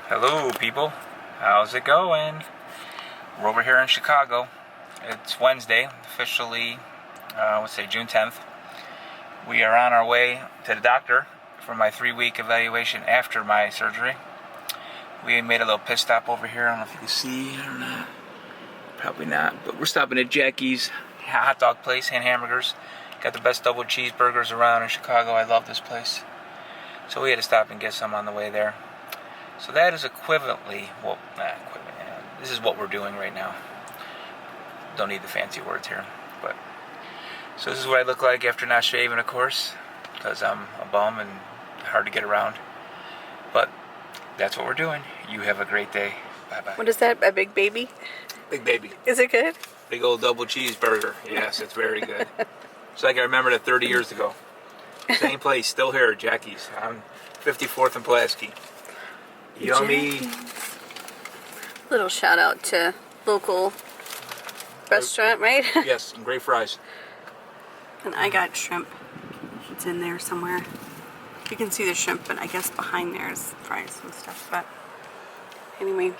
Hello people, how's it going? We're over here in Chicago. It's Wednesday, officially, let's say June 10th. We are on our way to the doctor for my 3-week evaluation after my surgery. We made a little pit stop over here. I don't know if you can see or not. Probably not, but we're stopping at Jackie's hot dog place and hamburgers. Got the best double cheeseburgers around in Chicago. I love this place. So we had to stop and get some on the way there. So that is equivalently, this is what we're doing right now. Don't need the fancy words here, but so this is what I look like after not shaving, of course, because I'm a bum and hard to get around. But that's what we're doing. You have a great day. Bye-bye. What is that, a big baby? Big baby. Is it good? Big old double cheeseburger. Yes, it's very good. It's like I remembered it 30 years ago. Same place, still here, Jackie's on 54th and Pulaski. Yummy. Little shout out to local restaurant, right? Yes, and great fries. And I got shrimp. It's in there somewhere. You can see the shrimp, but I guess behind there is fries and stuff. But anyway,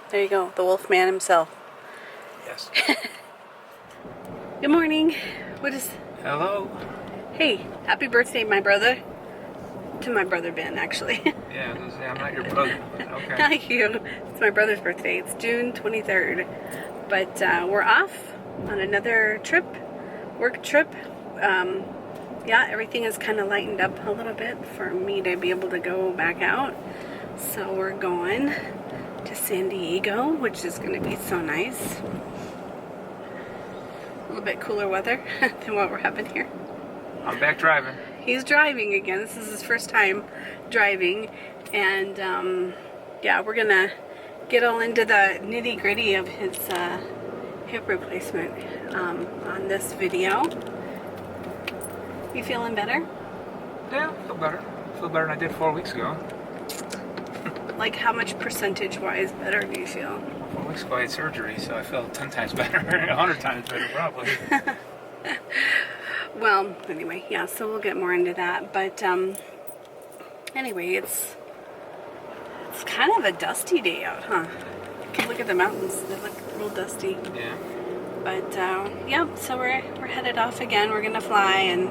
there you go. The wolf man himself. Yes. Good morning. What is... Hello. Hey, happy birthday, my brother. To my brother Ben, actually. Yeah, I'm not your brother. Okay. Not you. It's my brother's birthday. It's June 23rd. But we're off on another trip, work trip. Yeah, everything is kind of lightened up a little bit for me to be able to go back out. So we're going to San Diego, which is going to be so nice. A little bit cooler weather than what we're having here. I'm back driving. He's driving again. This is his first time driving. And yeah, we're going to get all into the nitty gritty of his hip replacement on this video. You feeling better? Yeah, I feel better. I feel better than I did 4 weeks ago. Like how much percentage-wise better do you feel? 4 weeks ago I had surgery, so I feel 10 times better, 100 times better probably. Well, anyway, yeah, so we'll get more into that. But anyway, it's kind of a dusty day out, huh? Look at the mountains. They look real dusty. Yeah. But yeah, so we're headed off again. We're gonna fly and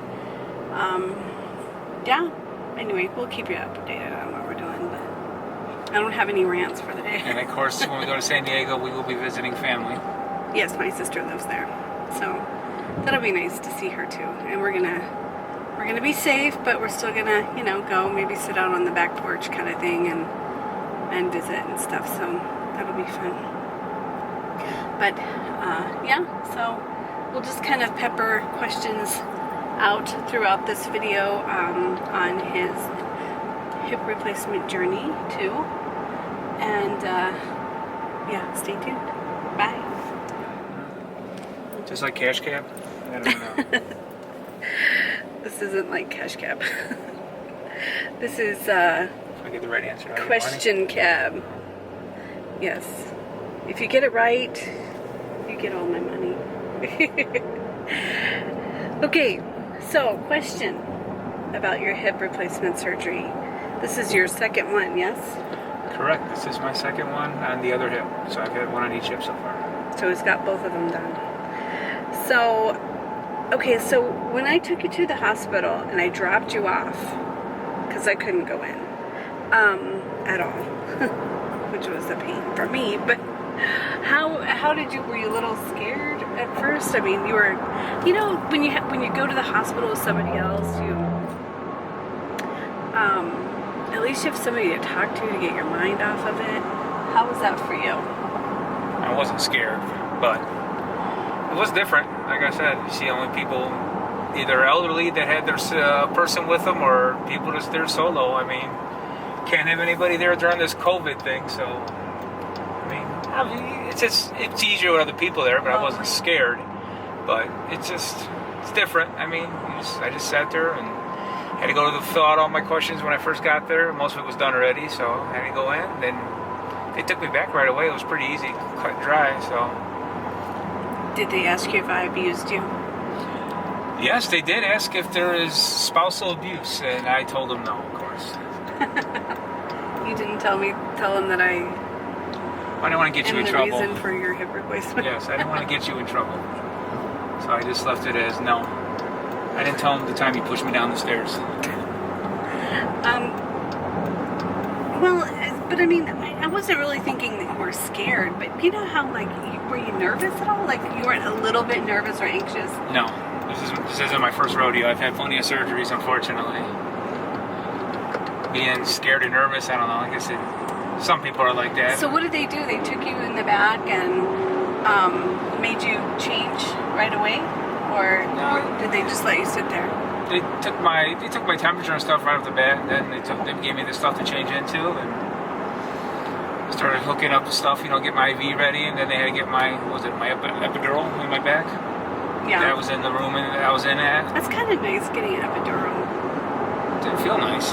yeah. Anyway, we'll keep you updated on what we're doing. But I don't have any rants for the day. And of course, when we go to San Diego, we will be visiting family. Yes, my sister lives there, so that'll be nice to see her too. And we're gonna be safe, but we're still gonna, you know, go maybe sit out on the back porch kind of thing and visit and stuff. So that'll be fun. But yeah, so we'll just kind of pepper questions out throughout this video on his hip replacement journey too. And yeah, stay tuned. Bye. Just like Cash Cab? I don't know. This isn't like Cash Cab. This is If I get the right answer, Question Cab. Yes. If you get it right, you get all my money. Okay, so question about your hip replacement surgery. This is your second one, yes? Correct. This is my second one on the other hip. So I've had one on each hip so far. So he's got both of them done. So, okay, so when I took you to the hospital and I dropped you off, because I couldn't go in at all, which was a pain for me, but how did you, were you a little scared at first? I mean, you were, you know, when you go to the hospital with somebody else, you, at least you have somebody to talk to get your mind off of it. How was that for you? I wasn't scared, but it was different. Like I said, you see only people either elderly that had their person with them or people just there solo. I mean, can't have anybody there during this COVID thing, so I mean, it's easier with other people there, but I wasn't scared. But it's different. I mean, I just sat there and had to go to fill out all my questions when I first got there. Most of it was done already, so I had to go in. Then they took me back right away. It was pretty easy, cut dry. So. Did they ask you if I abused you? Yes, they did ask if there is spousal abuse, and I told them no, of course. You didn't Tell him that I didn't want to get you am in the trouble. reason for your hip replacement. Yes, I didn't want to get you in trouble. So I just left it as no. I didn't tell him the time he pushed me down the stairs. Well, but I mean, I wasn't really thinking that you were scared, but you know how, like, were you nervous at all? Like, you weren't a little bit nervous or anxious? No. This isn't my first rodeo. I've had plenty of surgeries, unfortunately. Being scared or nervous, I don't know. I guess some people are like that. So what did they do? They took you in the back and made you change right away? Or did they just let you sit there? They took my temperature and stuff right off the bat, and then they gave me the stuff to change into, and started hooking up the stuff, get my IV ready, and then they had to get my epidural in my back. Yeah. That was in the room and I was in at. That's kind of nice getting an epidural. Didn't feel nice.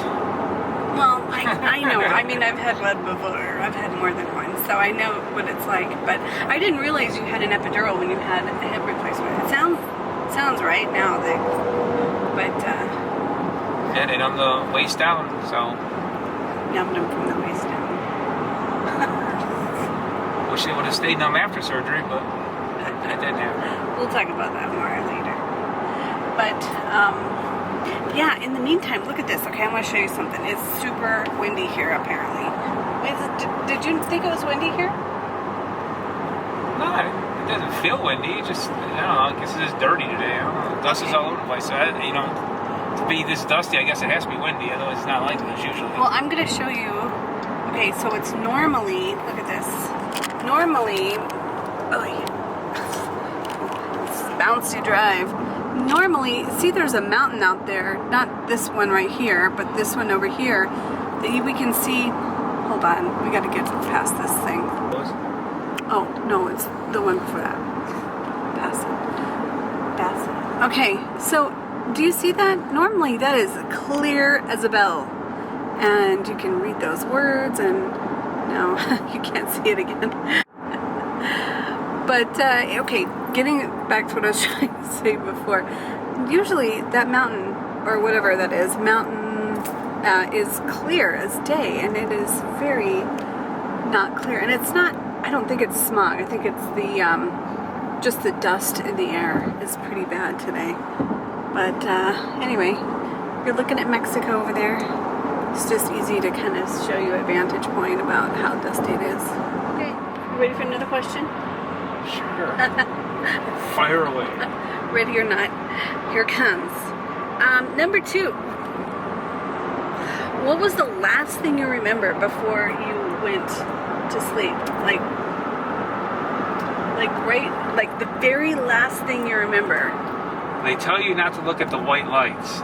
Well, I know. I mean, I've had one before. I've had more than one, so I know what it's like. But I didn't realize you had an epidural when you had a hip replacement. It sounds right now, but Yeah, they numbed the waist down, so. Numbed them from the waist down. Wish they would have stayed numb after surgery, but that didn't happen. We'll talk about that more later. But yeah, in the meantime, look at this. Okay, I'm going to show you something. It's super windy here, apparently. Did you think it was windy here? No, it doesn't feel windy. It just, I don't know, I guess it's just dirty today. I don't know. Dust is all over the place. So, to be this dusty, I guess it has to be windy. Otherwise, it's not like this usually. Well, I'm going to show you. Okay, so it's normally, look at this. Normally, this is a bouncy drive. Normally, see there's a mountain out there, not this one right here, but this one over here, that we can see. Hold on, we got to get past this thing. Oh, no, it's the one before that. Pass it. Okay, so do you see that? Normally that is clear as a bell. And you can read those words, and no, you can't see it again. But, okay, getting back to what I was trying to say before. Usually that mountain, or whatever that is, is clear as day, and it is very not clear. And it's not, I don't think it's smog. I think it's just the dust in the air is pretty bad today. But, anyway, you're looking at Mexico over there. It's just easy to kind of show you a vantage point about how dusty it is. Okay, you ready for another question? Sure. Fire away. Ready or not, here comes. Number 2. What was the last thing you remember before you went to sleep? Like the very last thing you remember. They tell you not to look at the white lights.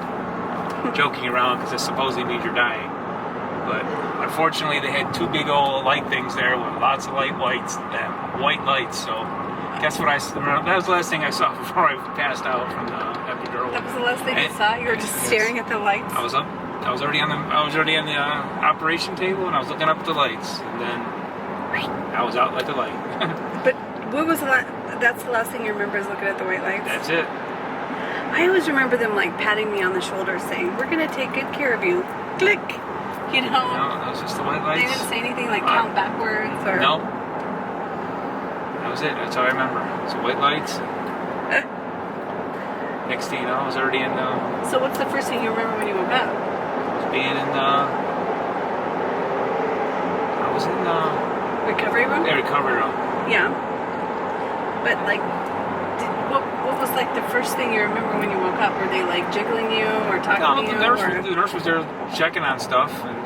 Joking around because it supposedly means you're dying. But unfortunately, they had 2 big old light things there with lots of white lights. So guess what I remember? That was the last thing I saw before I passed out from the epidural. That was the last thing you saw? You were just staring at the lights? I was up. I was already on the operation table, and I was looking up at the lights, and then I was out like a light. But what was that's the last thing you remember is looking at the white lights? That's it. I always remember them like patting me on the shoulder saying, "We're going to take good care of you." Click. You know? No, that was just the white lights. They didn't say anything like count backwards or... No. That was it. That's all I remember. So white lights. Next thing you know, I was already in the... So what's the first thing you remember when you woke up? Being in the... I was in the... Recovery room? Yeah, recovery room. Yeah. But like... What was like the first thing you remember when you woke up? Were they like jiggling you or talking to you? The nurse was there checking on stuff, and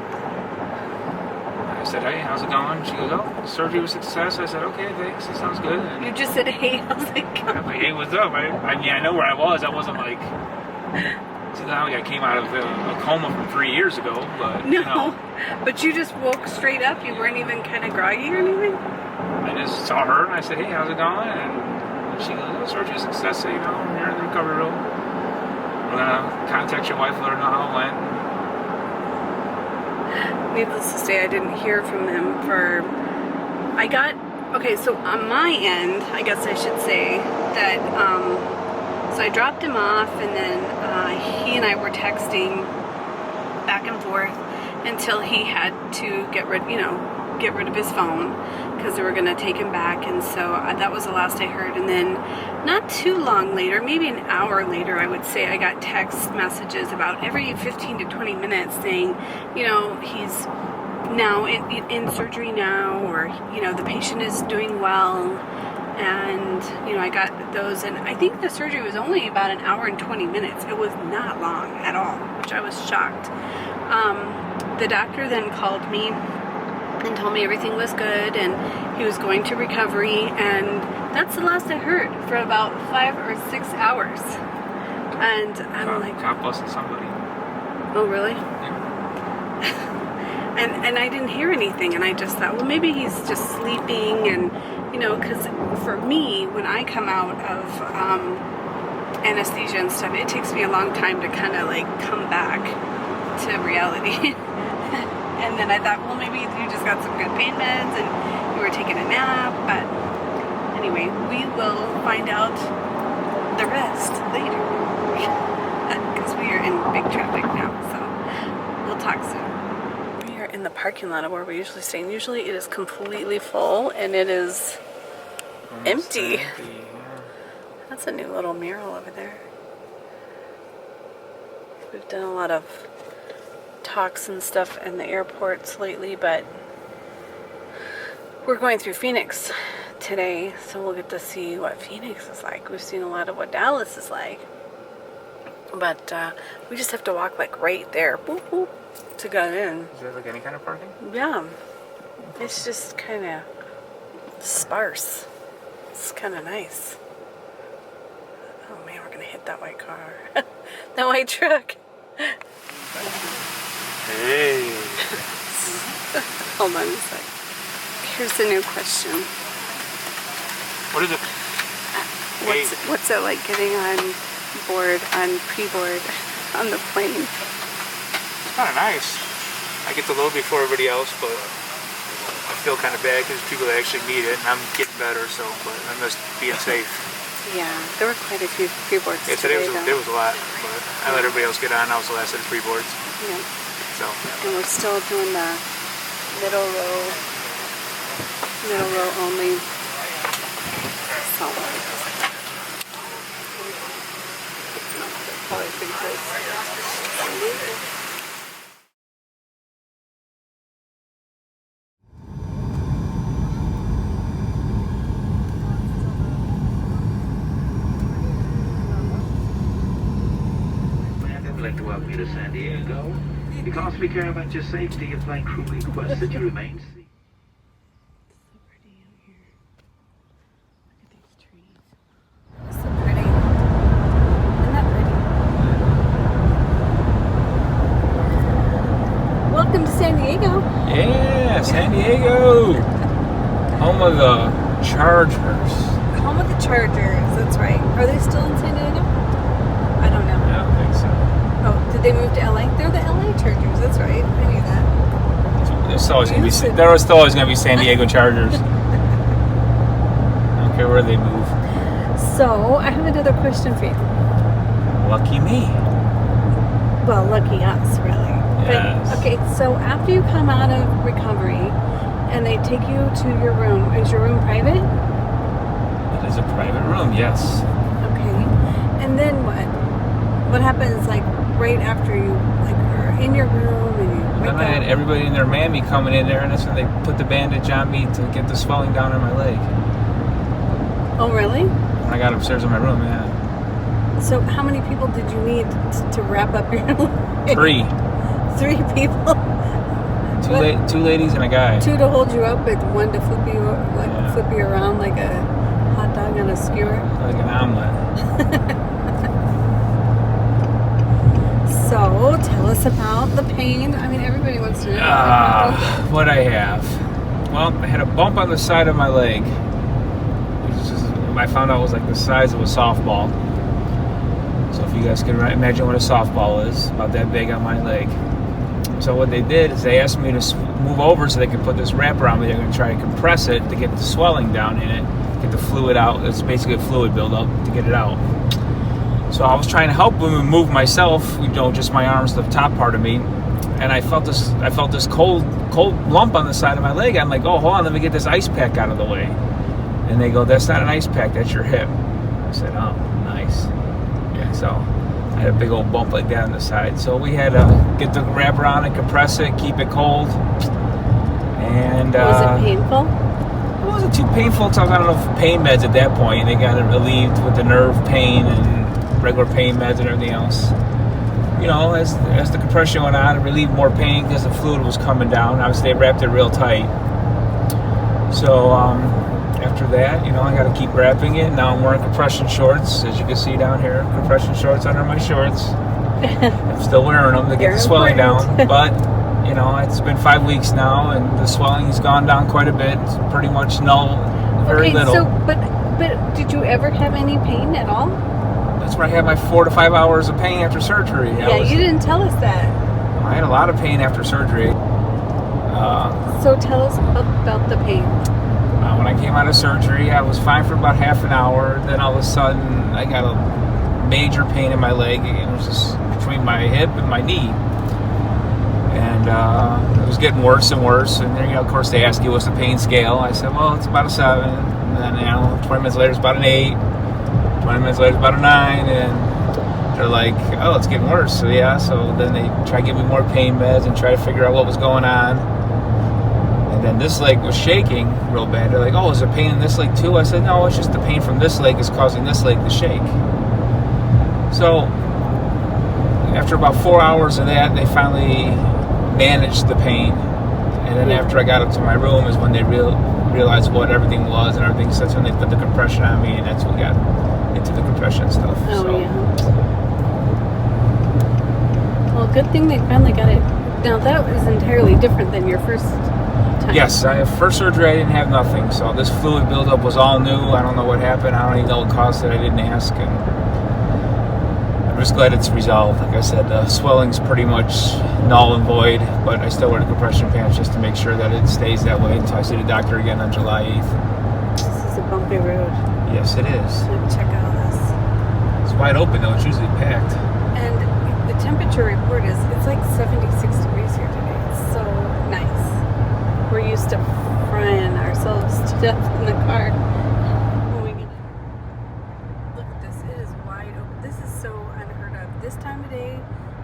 I said, "Hey, how's it going?" She goes, "Oh, surgery was a success." I said, "Okay, thanks. It sounds good." And you just said, "Hey, how's it going?" I'm like, "Hey, what's up?" I mean, I know where I was. I wasn't like, it's not like I came out of a coma from 3 years ago, but no. But you just woke straight up. You weren't even kind of groggy or anything. I just saw her and I said, "Hey, how's it going?" And she goes, "Oh, surgery is a success. So, I'm here in the recovery room. We're gonna contact your wife, let her know how it went." Needless to say, I didn't hear from them okay, so on my end, I guess I should say that, so I dropped him off, and then he and I were texting back and forth, until he had to get rid of his phone because they were going to take him back. And so that was the last I heard. And then not too long later, maybe an hour later, I would say, I got text messages about every 15 to 20 minutes saying, he's now in surgery now, or, the patient is doing well. And, I got those, and I think the surgery was only about an hour and 20 minutes. It was not long at all, which I was shocked. The doctor then called me and told me everything was good and he was going to recovery, and that's the last I heard for about 5 or 6 hours. And I'm like, God bless somebody. oh really? Yeah. and I didn't hear anything, and I just thought, well, maybe he's just sleeping. And because for me, when I come out of anesthesia and stuff, it takes me a long time to kind of like come back to reality. And then I thought, well, maybe you just got some good pain meds and you were taking a nap. But anyway, we will find out the rest later because we are in big traffic now. So we'll talk soon. We are in the parking lot of where we usually stay. And usually it is completely full, and it is empty. That's a new little mural over there. We've done a lot of talks and stuff in the airports lately, but we're going through Phoenix today, so we'll get to see what Phoenix is like. We've seen a lot of what Dallas is like, but we just have to walk like right there, boop, boop, to go in. Is there like any kind of parking? Yeah, it's just kind of sparse. It's kind of nice. Oh man, we're gonna hit that white car. That white truck. Hey. Hold on a sec. Here's the new question. What is it? What's it like getting on pre-board on the plane? It's kind of nice. I get to load before everybody else, but I feel kind of bad because people that actually need it, and I'm getting better, but I'm just being safe. Yeah, there were quite a few pre-boards today was a lot, but I let everybody else get on. I was the last of the pre-boards. Yeah. So. And we're still doing the middle row only. So. Probably pretty close. I'd like to welcome you to San Diego. Because we care about your safety, a flight crew requests that you remain seated. So pretty out here. Look at these trees. So pretty. Isn't that pretty? Welcome to San Diego. Yeah, San Diego. Home of the Chargers. Home of the Chargers, that's right. Are they still in San Diego? I don't know. I don't think so. Oh, did they move to LA? They're the LA Chargers, that's right. I knew that. There was still always going to be San Diego Chargers. I don't care where they move. So, I have another question for you. Lucky me. Well, lucky us, really. Yes. But, okay, so after you come out of recovery and they take you to your room, is your room private? It is a private room, yes. Okay. And then what? What happens, like, right after you, like, are in your room and you wake Then I had up? everybody in their mammy coming in there, and that's when they put the bandage on me to get the swelling down on my leg. Oh, really? When I got upstairs in my room, yeah. So how many people did you need to wrap up your leg? 3. 3 people? Two ladies and a guy. 2 to hold you up and 1 to flip you, Yeah. flip you around like a hot dog on a skewer? Like an omelet. So, tell us about the pain. I mean, everybody wants to know. What I have. Well, I had a bump on the side of my leg. I found out it was like the size of a softball. So if you guys can imagine what a softball is, about that big on my leg. So what they did is they asked me to move over so they could put this wrap around me. They're going to try to compress it to get the swelling down in it, get the fluid out. It's basically a fluid buildup to get it out. So I was trying to help them move myself, just my arms, the top part of me. and I felt this cold lump on the side of my leg. I'm like, oh, hold on, let me get this ice pack out of the way. And they go, that's not an ice pack, that's your hip. I said, oh, nice. Yeah, so I had a big old bump like that on the side. So we had to get the wrapper on it, compress it, keep it cold. And Was it painful? it wasn't too painful because I was on enough pain meds at that point. They got it relieved with the nerve pain and regular pain meds and everything else. You know, as the compression went on, it relieved more pain because the fluid was coming down. Obviously, they wrapped it real tight. So after that, you know, I got to keep wrapping it. Now I'm wearing compression shorts, as you can see down here. Compression shorts under my shorts. I'm still wearing them to get the swelling down. But, you know, it's been 5 weeks now, and the swelling has gone down quite a bit. It's pretty much null, very little. So, but did you ever have any pain at all? That's where I had my 4 to 5 hours of pain after surgery. Yeah, you didn't tell us that. I had a lot of pain after surgery. So tell us about the pain. When I came out of surgery, I was fine for about half an hour. Then all of a sudden, I got a major pain in my leg. It was just between my hip and my knee. And it was getting worse and worse. And then, you know, of course, they ask you what's the pain scale. I said, well, it's about a 7. And then, you know, 20 minutes later, it's about an 8. 20 minutes later, it's about a 9. And they're like, oh, it's getting worse. So, yeah. So then they try to give me more pain meds and try to figure out what was going on. And then this leg was shaking real bad. They're like, oh, is there pain in this leg too? I said, no, it's just the pain from this leg is causing this leg to shake. So after about 4 hours of that, they finally managed the pain. And then after I got up to my room is when they realized what everything was and everything. So that's when they put the compression on me, and that's when we got into the compression stuff. Oh, so. Yeah. Well, good thing they finally got it. Now, that was entirely different than your first time. Yes, first surgery I didn't have nothing, so this fluid buildup was all new. I don't know what happened. I don't even know what caused it. I didn't ask, and I'm just glad it's resolved. Like I said, the swelling's pretty much null and void, but I still wear the compression pants just to make sure that it stays that way until I see the doctor again on July 8th. This is a bumpy road. Yes, it is. Let's check out this. It's wide open though. It's usually packed. And the temperature report is, it's like 76 degrees here today. It's so nice. We're used to frying ourselves to death in the car. Look at this. It is wide open. This is so unheard of. This time of day,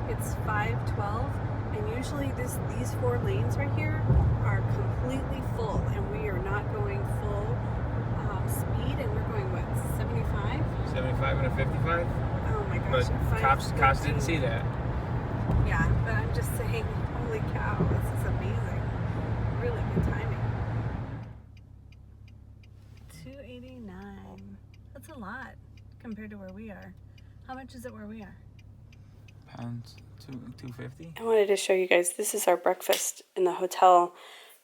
it's 5:12, and usually these 4 lanes right here are completely full, and we are not going full speed, and we're going, what, 75? 75 and a 55? Oh my gosh. But cops didn't see that. Yeah, but I'm just saying, holy cow, this is amazing. Really good timing. 289. That's a lot compared to where we are. How much is it where we are? Pounds, 250. I wanted to show you guys, this is our breakfast in the hotel,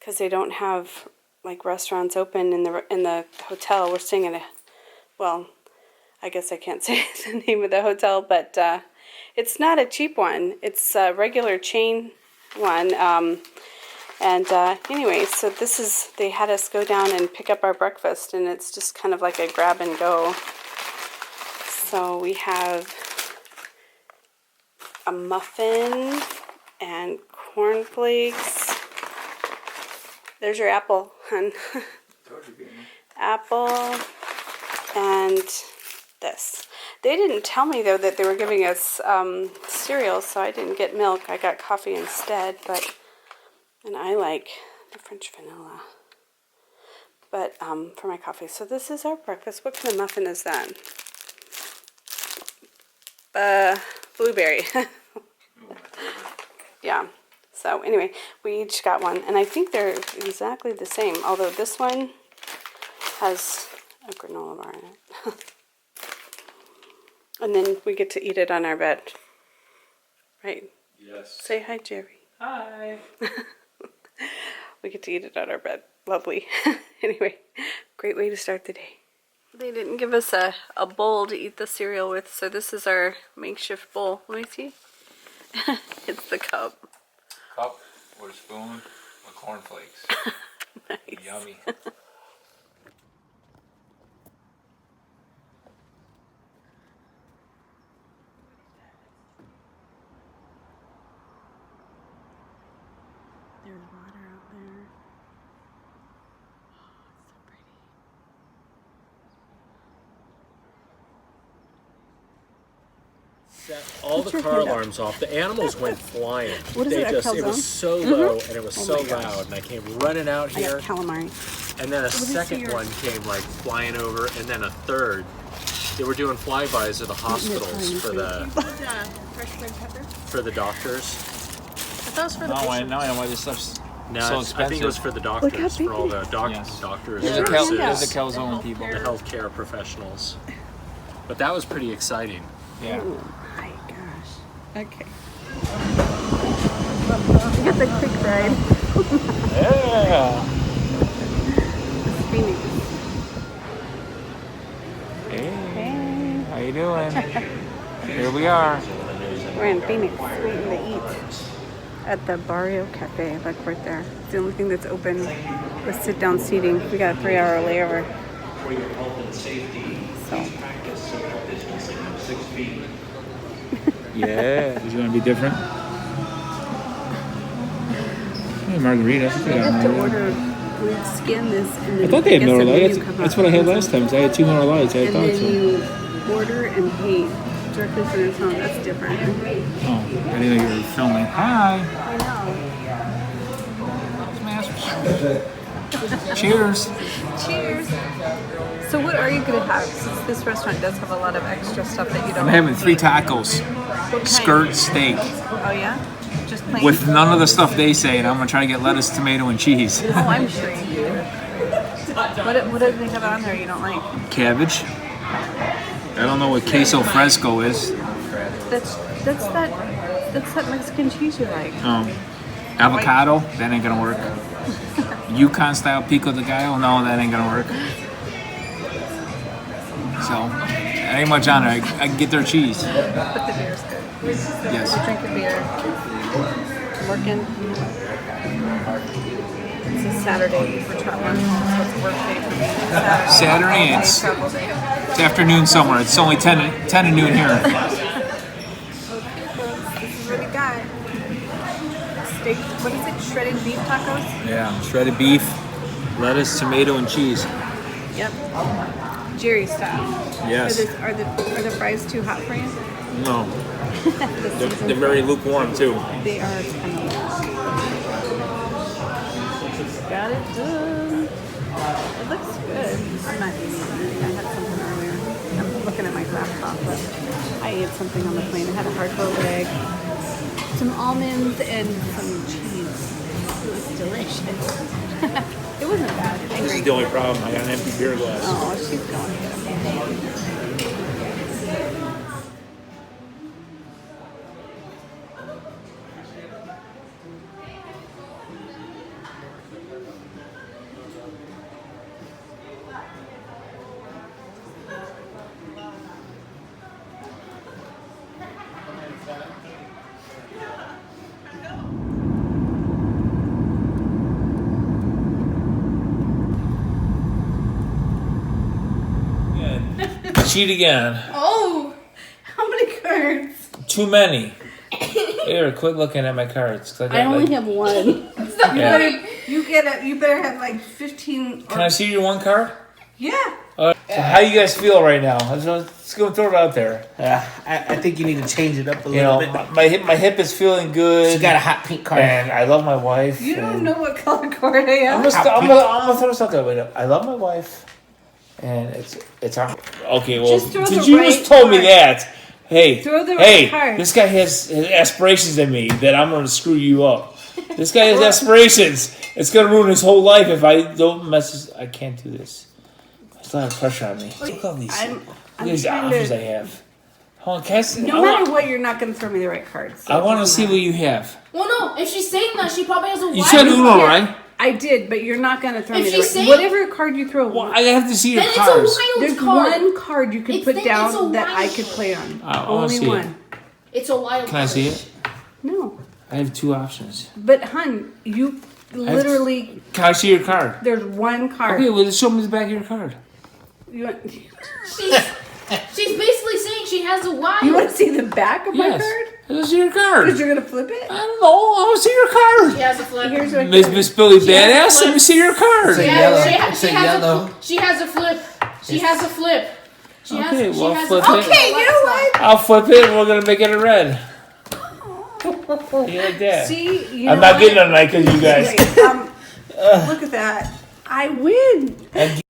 because they don't have like restaurants open in the hotel. We're staying at well, I guess I can't say the name of the hotel, but it's not a cheap one. It's a regular chain one. Anyway, so they had us go down and pick up our breakfast, and it's just kind of like a grab and go. So we have a muffin and cornflakes. There's your apple, hun. Apple and this. They didn't tell me, though, that they were giving us cereal, so I didn't get milk. I got coffee instead, and I like the French vanilla. But for my coffee. So this is our breakfast. What kind of muffin is that? Blueberry. Yeah. So anyway, we each got one, and I think they're exactly the same, although this one has a granola bar in it. And then we get to eat it on our bed. Right? Yes. Say hi, Jerry. Hi. We get to eat it on our bed. Lovely. Anyway, great way to start the day. They didn't give us a bowl to eat the cereal with, so this is our makeshift bowl. Let me see. It's the cup. Cup or spoon with cornflakes. Nice. Yummy. set all Put the your car hand up. alarms off. The animals went flying. What is They it, a just, it calzone? was so low and it was Oh so my gosh. loud. And I came running out I here. got calamari. And then a see second your- one came like flying over, and then a third. They were doing flybys of the hospitals for the Fresh red pepper. for the doctors. But those for the Now I patients. know why this stuff's No, so I expensive. think it was for the Look how doctors, big for all it the is. Yes. doctors, There's There's the your cal- hand there's out. the calzone people. the healthcare professionals. But that was pretty exciting. Yeah. Oh my gosh. Okay. We got the quick ride. Yeah. Phoenix. Hey. How you doing? Here we are. We're in Phoenix waiting to eat at the Barrio Cafe, like right there. It's the only thing that's open with sit-down seating. We got a 3-hour layover. For your health and safety, So. practice social distancing of 6 feet. Yeah. Is it gonna be different? Hey, margarita. We have to order. We scan this and then I thought they had guess Miller the Lite. menu That's, comes that's up. what I had last time. 'Cause I had 2 Miller Lights. I And thought then so. you order and pay directly from your phone. That's different. Oh, I didn't know you were filming. Hi. I know. Cheers. Cheers. So what are you going to have? Since this restaurant does have a lot of extra stuff that you don't I'm having 3 tacos. What kind? Skirt steak. Oh yeah? Just plain? With none of the stuff they say, and I'm gonna try to get lettuce, tomato, and cheese. Oh, I'm sure you do. What do they have on there you don't like? Cabbage. I don't know what queso fresco is. That's that Mexican cheese you like. Oh. Avocado. That ain't gonna work. Yukon style pico de gallo. No, that ain't gonna work. So, there ain't much on there. I can get their cheese. But the beer's good. Yes. Drink a beer. Working. It's a Saturday for traveling home, so it's a work day for me. Saturday, All day it's- travel day. It's afternoon somewhere. It's only 10 to noon here. Okay, folks, this is what we got. Steak, what is it? Shredded beef tacos? Yeah. Shredded beef, lettuce, tomato, and cheese. Yep. Jerry style. Yes. Are the fries too hot for you? No. The They're seasoned very lukewarm too. They are tender. Got it done. It looks good. I'm not eating anything. I had something earlier. I'm looking at my laptop, but I ate something on the plane. I had a hard-boiled egg, some almonds, and some cheese. It was delicious. It wasn't bad. This is the only problem. I got an empty beer glass. Oh, she's going to get them. Cheat again. Oh, how many cards? Too many. Here, quit looking at my cards. 'Cause I only have one. Yeah. You better have like 15. Can I see your one card? Yeah. So how you guys feel right now? Let's go throw it out there. I think you need to change it up a You little know, bit. my hip is feeling good. She got a hot pink card. and I love my wife. You don't and know what color card I I'm am. gonna throw something away. I love my wife, and it's our okay. Well, Just throw did the you right just told me card. that? Hey, Throw the hey, right card. this guy has aspirations in me that I'm gonna screw you up. This guy has aspirations. It's gonna ruin his whole life if I don't mess. I can't do this. There's a lot of pressure on me. Look at all these, I'm look at these trying options to- I have. Hold on, can I see? No matter what, you're not going to throw me the right cards. So I it want to doesn't see matter. what you have. Well, no. If she's saying that, she probably has a. You wide said Uno, card. right? I did, but you're not going to throw If me the she's right saying- whatever card you throw. Well, I have to see your Then it's cards. a wild There's card. one card you could It's put the- it's a down that I wild- could play on. I wanna Only see it. one. It's a wild. Can I see it? No. I have 2 options. But, hun, you literally, Can I see your card? there's one card. Okay, well, show me the back of your card. You want, She's basically saying she has a wild. you want to see the back of my Yes. card? Let's see your card. Because you're going to flip it? I don't know. I want to see your She card. has a flip. Here's what Miss Billy She has Badass, a let me see your card. Say Yeah, yellow. she It's a has yellow. She has a flip. She has a flip. She Okay, has. well, She has. flip it. Okay, you know what? I'll flip it and we're gonna make it a red. You like that? See, you I'm know not getting on like you guys. Wait, look at that. I win. And